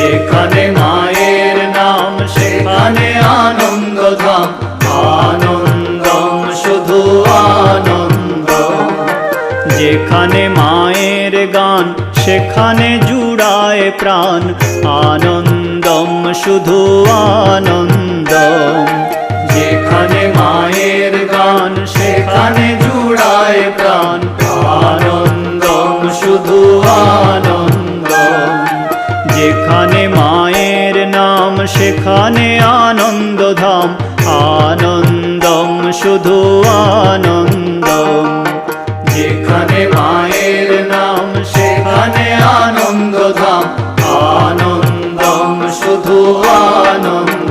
যেখানে মায়ের নাম সেখানে আনন্দধাম, আনন্দম শুধু আনন্দ। যেখানে মায়ের গান সেখানে জুড়ায় প্রাণ, আনন্দম শুধু আনন্দম। যেখানে মায়ের গান সেখানে জুড়ায় প্রাণ, আনন্দম শুধু আনন্দম। যেখানে মায়ের নাম সেখানে আনন্দধাম, আনন্দম শুধু আনন্দম। যেখানে মায়ের নাম সেখানে আনন্দধাম, আনন্দম শুধু আনন্দ।